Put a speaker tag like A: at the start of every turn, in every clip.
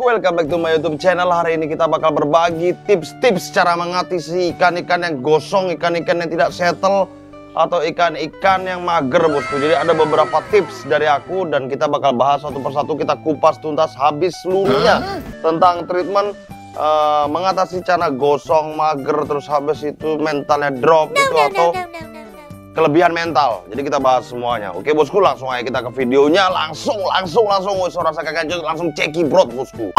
A: welcome back to my YouTube channel. Hari ini kita bakal berbagi tips-tips cara mengatasi ikan-ikan yang gosong, ikan-ikan yang tidak settle, atau ikan-ikan yang mager, bosku. Jadi ada beberapa tips dari aku dan kita bakal bahas satu persatu, kita kupas tuntas habis seluruhnya tentang treatment mengatasi cara gosong, mager, terus habis itu mentalnya drop atau kelebihan mental. Jadi kita bahas semuanya. Oke bosku, langsung aja kita ke videonya. Langsung. Suara saya kagak langsung cekibrot bosku.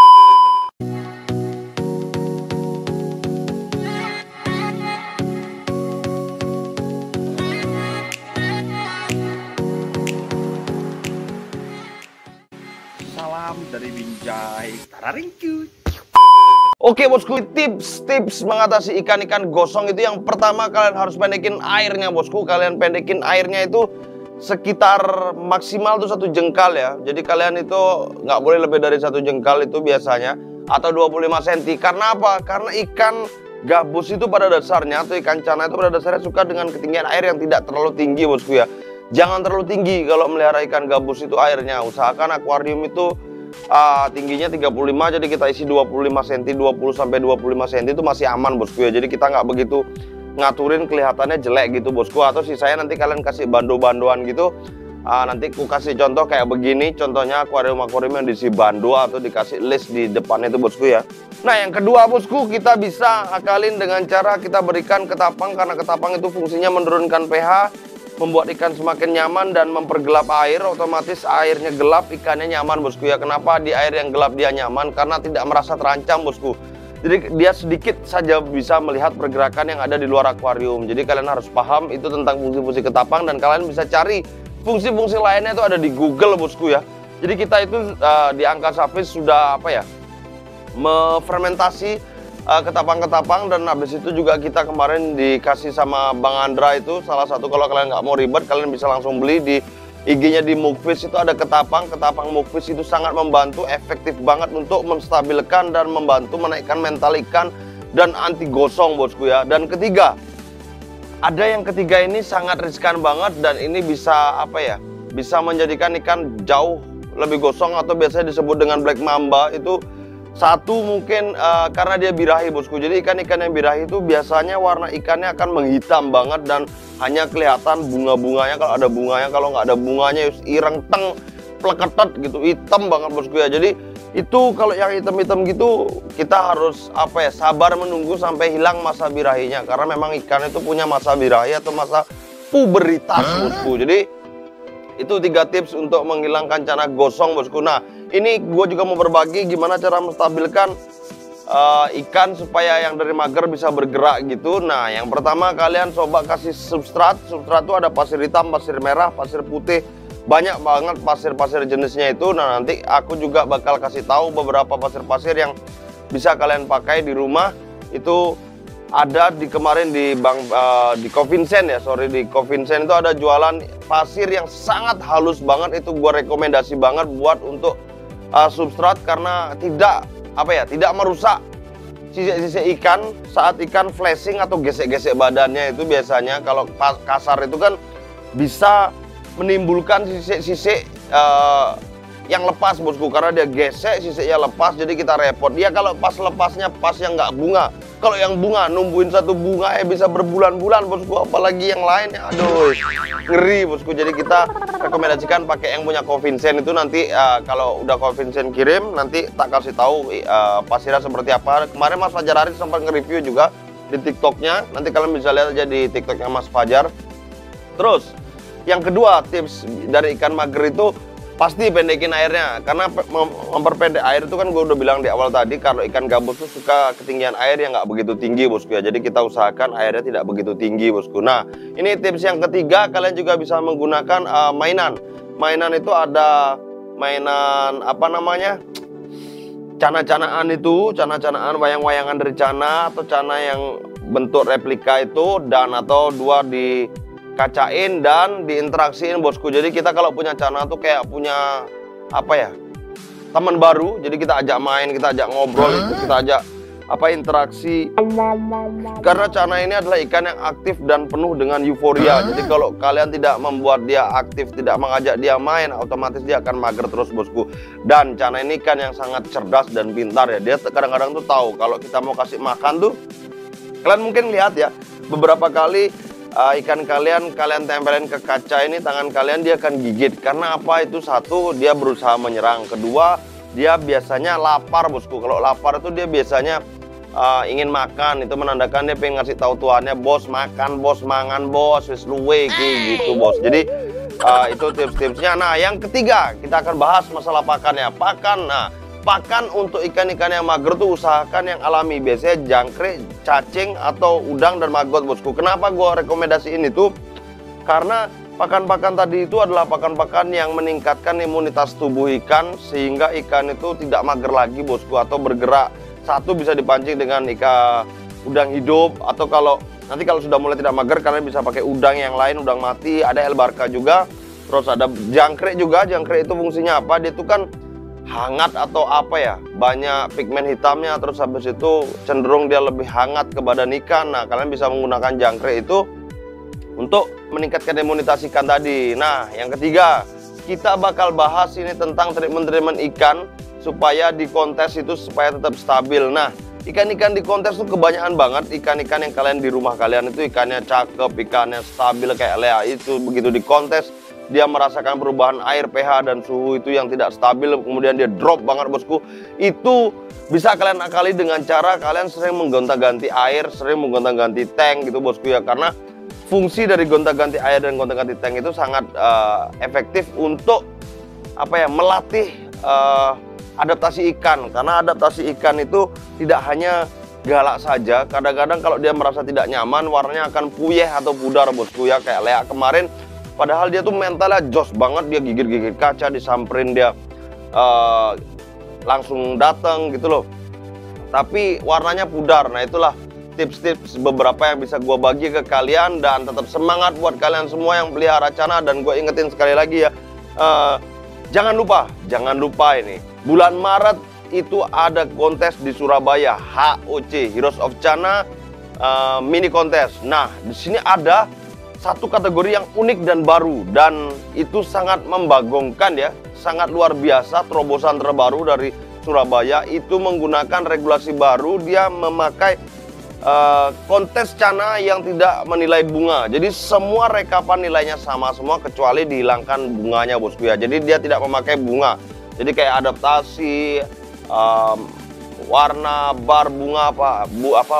B: Salam dari Binjai Tararingku.
A: Oke bosku, tips mengatasi ikan-ikan gosong itu yang pertama kalian harus pendekin airnya bosku. Kalian pendekin airnya itu sekitar maksimal tuh 1 jengkal ya. Jadi kalian itu nggak boleh lebih dari 1 jengkal itu biasanya, atau 25 cm. Karena apa? Karena ikan gabus itu pada dasarnya atau ikan cana itu pada dasarnya suka dengan ketinggian air yang tidak terlalu tinggi bosku ya. Jangan terlalu tinggi kalau melihara ikan gabus itu airnya. Usahakan akuarium itu tingginya 35, jadi kita isi 25 cm, 20 sampai 25 cm itu masih aman bosku ya. Jadi kita nggak begitu ngaturin kelihatannya jelek gitu bosku. Atau sisanya nanti kalian kasih bando-bandoan gitu. Nanti aku kasih contoh kayak begini, contohnya akuarium-akuarium yang diisi bando atau dikasih list di depannya itu bosku ya. Nah yang kedua bosku, kita bisa akalin dengan cara kita berikan ketapang, karena ketapang itu fungsinya menurunkan pH, membuat ikan semakin nyaman dan mempergelap air. Otomatis airnya gelap, ikannya nyaman bosku ya. Kenapa di air yang gelap dia nyaman? Karena tidak merasa terancam bosku. Jadi dia sedikit saja bisa melihat pergerakan yang ada di luar akuarium. Jadi kalian harus paham itu tentang fungsi-fungsi ketapang, dan kalian bisa cari fungsi-fungsi lainnya itu ada di Google bosku ya. Jadi kita itu di Angkasa Fish sudah fermentasi ketapang-ketapang, dan habis itu juga kita kemarin dikasih sama Bang Andra itu salah satu. Kalau kalian nggak mau ribet, kalian bisa langsung beli di IG-nya di Mookfish itu ada ketapang Mookfish itu sangat membantu, efektif banget untuk menstabilkan dan membantu menaikkan mental ikan dan anti gosong bosku ya. Dan ketiga, ada yang ketiga ini sangat riskan banget dan ini bisa bisa menjadikan ikan jauh lebih gosong atau biasanya disebut dengan black mamba. Itu satu mungkin karena dia birahi bosku. Jadi ikan-ikan yang birahi itu biasanya warna ikannya akan menghitam banget dan hanya kelihatan bunga-bunganya kalau ada bunganya. Kalau nggak ada bunganya ireng teng pleketet gitu, hitam banget bosku ya. Jadi itu kalau yang hitam-hitam gitu kita harus sabar menunggu sampai hilang masa birahinya, karena memang ikan itu punya masa birahi atau masa puberitas bosku. Jadi itu 3 tips untuk menghilangkan cana gosong bosku. Nah ini gue juga mau berbagi gimana cara menstabilkan ikan supaya yang dari mager bisa bergerak gitu. Nah yang pertama, kalian coba kasih substrat. Substrat itu ada pasir hitam, pasir merah, pasir putih, banyak banget pasir-pasir jenisnya itu. Nah nanti aku juga bakal kasih tahu beberapa pasir-pasir yang bisa kalian pakai di rumah. Itu ada kemarin di di Covincent ya, di Covincent itu ada jualan pasir yang sangat halus banget. Itu gua rekomendasi banget buat untuk substrat, karena tidak merusak sisik-sisik ikan saat ikan flashing atau gesek-gesek badannya. Itu biasanya kalau kasar itu kan bisa menimbulkan sisik-sisik yang lepas bosku, karena dia gesek sisiknya lepas, jadi kita repot. Dia kalau pas lepasnya pas yang nggak bunga. Kalau yang bunga nungguin satu bunga bisa berbulan-bulan bosku, apalagi yang lainnya, aduh ngeri bosku. Jadi kita rekomendasikan pakai yang punya Covincent itu. Nanti kalau udah Covincent kirim, nanti tak kasih tahu pasirnya seperti apa. Kemarin Mas Fajar Arif sempat nge-review juga di TikToknya, nanti kalian bisa lihat aja di TikToknya Mas Fajar. Terus yang kedua, tips dari ikan mager itu pasti pendekin airnya, karena memperpendek air itu kan gue udah bilang di awal tadi, kalau ikan gabus tuh suka ketinggian air yang nggak begitu tinggi bosku ya. Jadi kita usahakan airnya tidak begitu tinggi bosku. Nah ini tips yang ketiga, kalian juga bisa menggunakan mainan itu ada mainan cana-canaan itu, cana-canaan wayang-wayangan dari cana atau cana yang bentuk replika itu, dan atau 2 di kacain dan diinteraksiin bosku. Jadi kita kalau punya cana tuh kayak punya teman baru. Jadi kita ajak main, kita ajak ngobrol, kita ajak interaksi. Karena Cana ini adalah ikan yang aktif dan penuh dengan euforia. Jadi kalau kalian tidak membuat dia aktif, tidak mengajak dia main, otomatis dia akan mager terus, bosku. Dan Cana ini ikan yang sangat cerdas dan pintar ya. Dia kadang-kadang tuh tahu kalau kita mau kasih makan tuh, kalian mungkin lihat ya, beberapa kali ikan kalian tempelin ke kaca ini, tangan kalian dia akan gigit. Karena apa? Itu satu, dia berusaha menyerang. Kedua, dia biasanya lapar, bosku. Kalau lapar itu dia biasanya ingin makan. Itu menandakan dia pengen ngasih tahu tuannya, bos makan, bos mangan, bos wis luwe gitu, bos. Jadi itu tips-tipsnya. Nah, yang ketiga kita akan bahas masalah pakannya. Pakan untuk ikan-ikan yang mager tuh usahakan yang alami. Biasanya jangkrik, cacing, atau udang dan maggot, bosku. Kenapa gue rekomendasiin itu? Karena pakan-pakan tadi itu adalah pakan-pakan yang meningkatkan imunitas tubuh ikan, sehingga ikan itu tidak mager lagi, bosku, atau bergerak. Satu, bisa dipancing dengan ikan udang hidup, atau nanti kalau sudah mulai tidak mager, kalian bisa pakai udang yang lain, udang mati, ada L-Barca juga. Terus ada jangkrik juga. Jangkrik itu fungsinya apa? Dia itu kan hangat atau apa ya, banyak pigmen hitamnya, terus habis itu cenderung dia lebih hangat ke badan ikan. Nah, kalian bisa menggunakan jangkrik itu untuk meningkatkan imunitas ikan tadi. Nah, yang ketiga kita bakal bahas ini tentang treatment ikan supaya di kontes itu supaya tetap stabil. Nah, ikan-ikan di kontes tuh kebanyakan banget ikan-ikan yang kalian di rumah kalian itu ikannya cakep, ikannya stabil kayak Lea itu. Begitu di kontes dia merasakan perubahan air, pH, dan suhu itu yang tidak stabil, kemudian dia drop banget, bosku. Itu bisa kalian akali dengan cara kalian sering menggonta-ganti air, sering menggonta-ganti tank gitu, bosku ya. Karena fungsi dari gonta-ganti air dan gonta-ganti tank itu sangat efektif untuk melatih adaptasi ikan. Karena adaptasi ikan itu tidak hanya galak saja, kadang-kadang kalau dia merasa tidak nyaman, warnanya akan puyeh atau pudar, bosku ya. Kayak Lea kemarin, padahal dia tuh mentalnya jos banget, dia gigit-gigit kaca, disamperin dia langsung datang gitu loh. Tapi warnanya pudar. Nah, itulah tips-tips beberapa yang bisa gue bagi ke kalian, dan tetap semangat buat kalian semua yang pelihara Cana. Dan gue ingetin sekali lagi ya, jangan lupa ini bulan Maret itu ada kontes di Surabaya, HOC, Heroes of Cana mini kontes. Nah, di sini ada satu kategori yang unik dan baru, dan itu sangat membagongkan ya, sangat luar biasa. Terobosan terbaru dari Surabaya itu menggunakan regulasi baru. Dia memakai kontes Cana yang tidak menilai bunga. Jadi semua rekapan nilainya sama semua kecuali dihilangkan bunganya, bosku ya. Jadi dia tidak memakai bunga. Jadi kayak adaptasi, warna, bar, bunga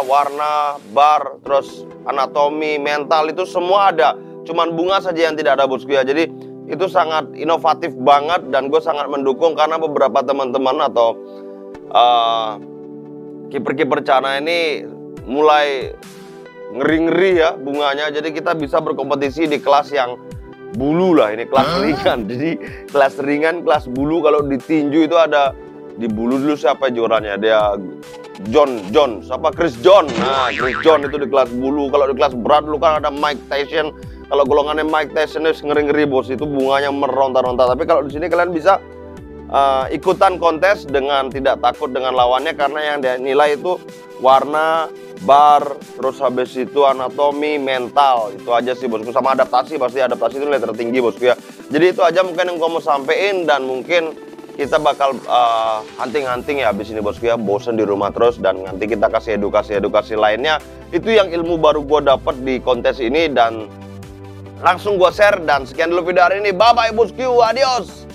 A: warna, bar, terus anatomi, mental, itu semua ada. Cuman bunga saja yang tidak ada, bosku ya. Jadi itu sangat inovatif banget, dan gue sangat mendukung karena beberapa teman-teman atau kiper-kiper Cana ini mulai ngeri-ngeri ya bunganya. Jadi kita bisa berkompetisi di kelas yang bulu lah, ini kelas ringan. Jadi kelas ringan, kelas bulu. Kalau di tinju itu ada di bulu dulu siapa juaranya? Dia Chris John. Nah, Chris John itu di kelas bulu. Kalau di kelas berat dulu kan ada Mike Tyson. Kalau golongannya Mike Tyson itu ngeri-ngeri, bos. Itu bunganya meronta-ronta. Tapi kalau di sini kalian bisa ikutan kontes dengan tidak takut dengan lawannya, karena yang dia nilai itu warna, bar, terus habis itu anatomi, mental. Itu aja sih, bosku. Sama adaptasi, pasti adaptasi itu nilai tertinggi, bosku ya. Jadi itu aja mungkin yang gue mau sampein, dan mungkin kita bakal hunting-hunting ya habis ini, bosku ya. Bosen di rumah terus, dan nanti kita kasih edukasi lainnya. Itu yang ilmu baru gue dapat di kontes ini, dan langsung gue share. Dan sekian dulu video hari ini. Bye bye, bosku, adios.